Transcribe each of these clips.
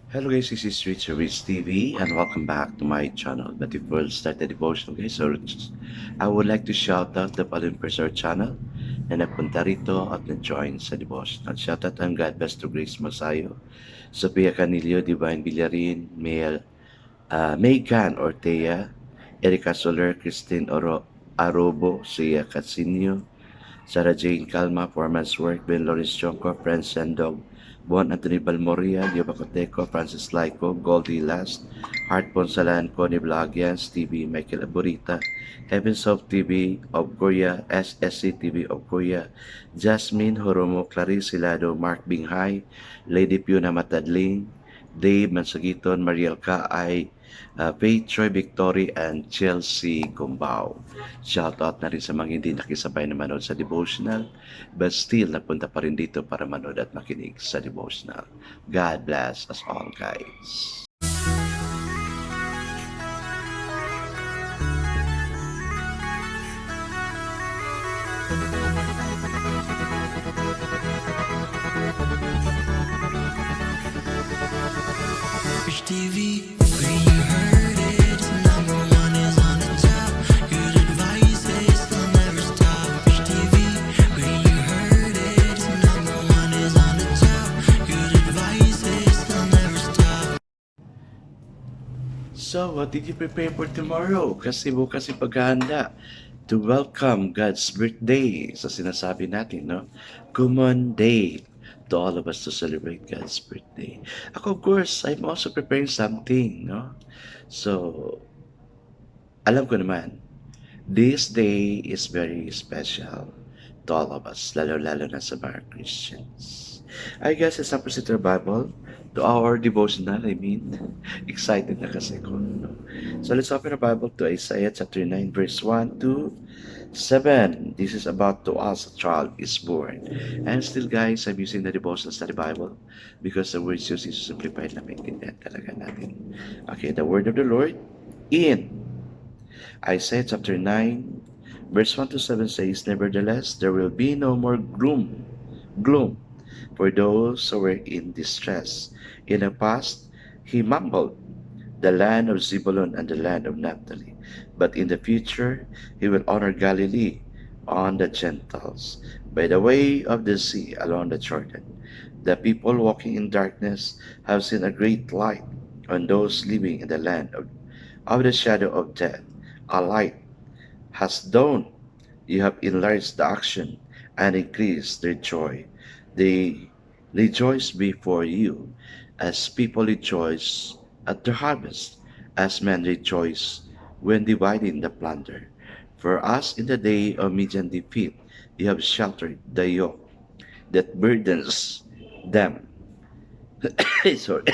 Hello guys, this is Richard Rich TV and welcome back to my channel. But before we start the devotion guys, I would like to shout out the following person our channel na napunta rito at na-join sa devotional. Shout out ang God Bless to Grace Masayo, Sophia Canilio, Divine Villarin, Megan Ortega, Erika Soler, Christine Arobo, Sia Catsinio, Sarah Jane Calma, Foreman's Work, Ben Loris Chonko, Franz Sandog, Bon Anthony Balmoria, Dio Bacoteco, Francis Laico, Goldie Last, Hart Ponsalan, Connie Blagian, TV, Michael Aburita, Heavens of TV of Korea, SSC TV of Korea, Jasmine Horomo, Clarice Hilado, Mark Binghay, Lady Piuna Matadling, Dave Mansagiton, Mariel Kaay, Faith Troy Victory, and Chelsea Gumbao. Shoutout na rin sa mga hindi nakisabay na manood sa devotional, but still napunta pa rin dito para manood at makinig sa devotional. God bless us all, guys. Rich TV, when you heard it, number one is on the top. Good advice is will never stop. Rich TV, when you heard it, number one is on the top. Good advice is will never stop. So, what did you prepare for tomorrow? Kasi bukas yung paghahanda to welcome God's birthday. So, sinasabi natin, no? Common day to all of us to celebrate God's birthday. Ako, of course, I'm also preparing something, no? So, alam ko naman, this day is very special to all of us, lalo-lalo na sa mga Christians. I guess it's time to our Bible to our devotional, excited na kasi ko. No? So let's open our Bible to Isaiah chapter 9 verse 1 to 7. This is about to us a child is born. And still guys, I'm using the devotional study Bible because the words used is simplified na maintindihan talaga natin. Okay, the word of the Lord in Isaiah chapter 9 verse 1 to 7 says, Nevertheless, there will be no more gloom for those who were in distress. In the past, he mumbled the land of Zebulun and the land of Naphtali. But in the future, he will honor Galilee on the Gentiles, by the way of the sea along the Jordan. The people walking in darkness have seen a great light. On those living in the land of the shadow of death, a light has dawned. You have enlarged the action and increased their joy. They rejoice before you as people rejoice at the harvest, as men rejoice when dividing the plunder. For us in the day of Midian defeat, you have sheltered the yoke that burdens them. Sorry.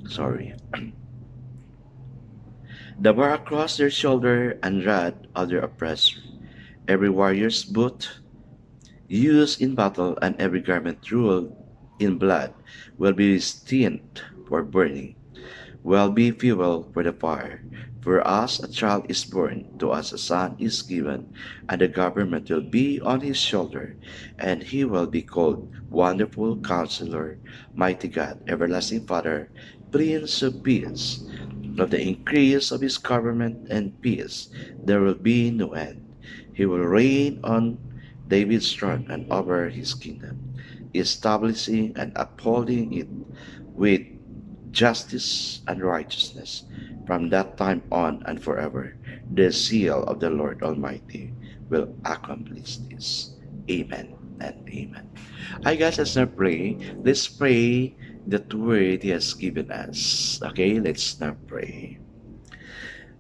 Sorry. The bar across their shoulder and rod of their oppressor. Every warrior's boot used in battle and every garment ruled in blood will be stained for burning, will be fuel for the fire. For us a child is born, to us a son is given, and the government will be on his shoulder, and he will be called Wonderful Counselor, Mighty God, Everlasting Father, Prince of Peace. Of the increase of his government and peace there will be no end. He will reign on David's throne and over his kingdom, establishing and upholding it with justice and righteousness from that time on and forever. The seal of the Lord Almighty will accomplish this. Amen and amen. Hi guys, let's now pray. Let's pray that word He has given us. Okay, let's now pray.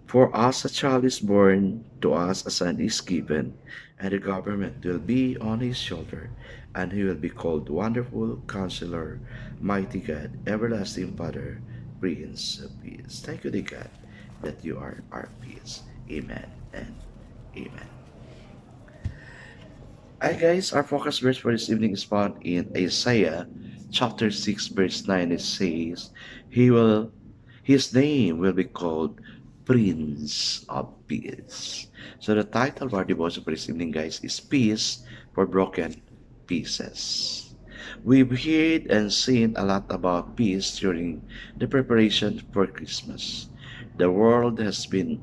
For us a child is born, to us a son is given, and the government will be on his shoulder, and he will be called Wonderful Counselor, Mighty God, Everlasting Father, Prince of Peace. Thank you, dear God, that you are our peace. Amen and amen. Hi guys, our focus verse for this evening is found in Isaiah chapter 6 verse 9. It says, his name will be called Prince of Peace. So the title of our devotion for this evening guys is Peace for Broken Pieces. We've heard and seen a lot about peace during the preparation for Christmas. The world has been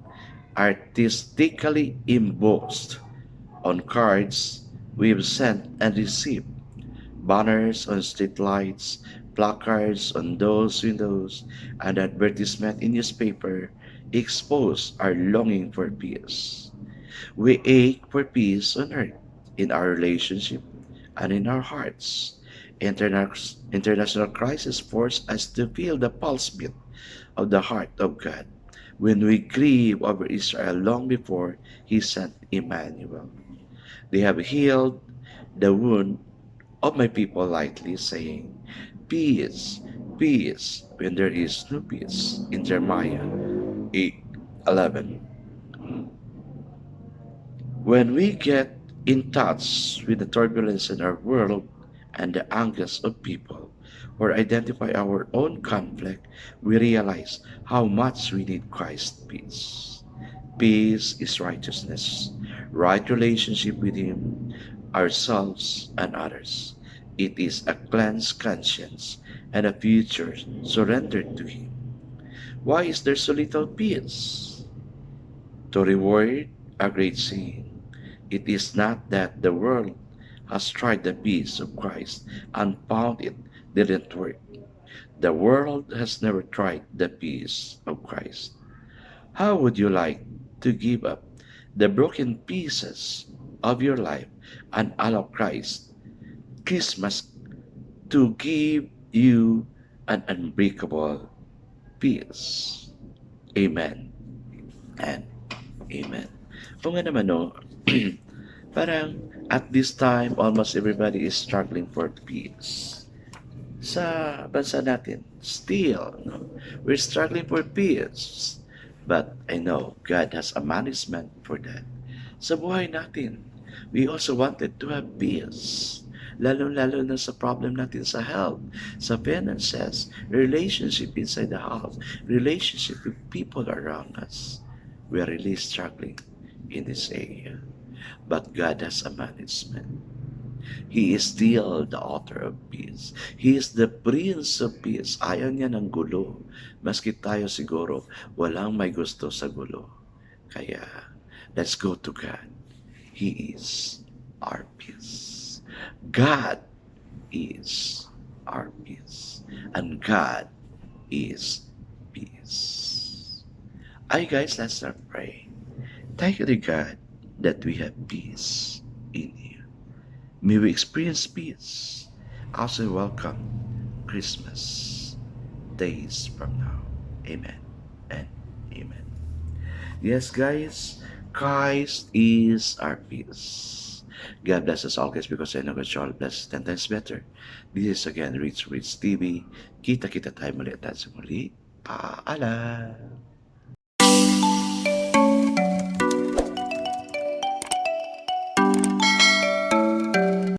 artistically embossed on cards we've sent and received, banners on street lights, placards on those windows, and advertisement in newspaper expose our longing for peace. We ache for peace on earth, in our relationship, and in our hearts. International crisis force us to feel the pulse beat of the heart of God when we grieve over Israel long before He sent Emmanuel. They have healed the wound of my people lightly, saying, Peace, peace, when there is no peace. In Jeremiah 8:11. When we get in touch with the turbulence in our world and the angst of people, or identify our own conflict, we realize how much we need Christ's peace. Peace is righteousness, right relationship with Him, ourselves, and others. It is a cleansed conscience and a future surrendered to Him. Why is there so little peace? To reward a great sin. It is not that the world has tried the peace of Christ and found it didn't work. The world has never tried the peace of Christ. How would you like to give up the broken pieces of your life and allow Christ Christmas to give you an unbreakable peace? Amen and amen. Kung nga naman no, parang at this time, almost everybody is struggling for peace. Sa bansa natin, still, no, we're struggling for peace. But I know God has a management for that. Sa buhay natin, we also wanted to have peace. Lalo-lalo na sa problem natin sa health, sa finances, relationship inside the house, relationship with people around us. We are really struggling in this area. But God has a management. He is still the author of peace. He is the Prince of Peace. Ayaw niya ng gulo. Maski tayo siguro, walang may gusto sa gulo. Kaya, let's go to God. He is our peace. God is our peace. And God is peace. Ay guys, let's start praying. Thank you to God that we have peace in you. May we experience peace as we welcome Christmas days from now. Amen and amen. Yes, guys, Christ is our peace. God bless us all, guys, because I know God shall bless 10 times better. This is again Rich TV. Kita-kita tayo muli at sa muli. Paalam.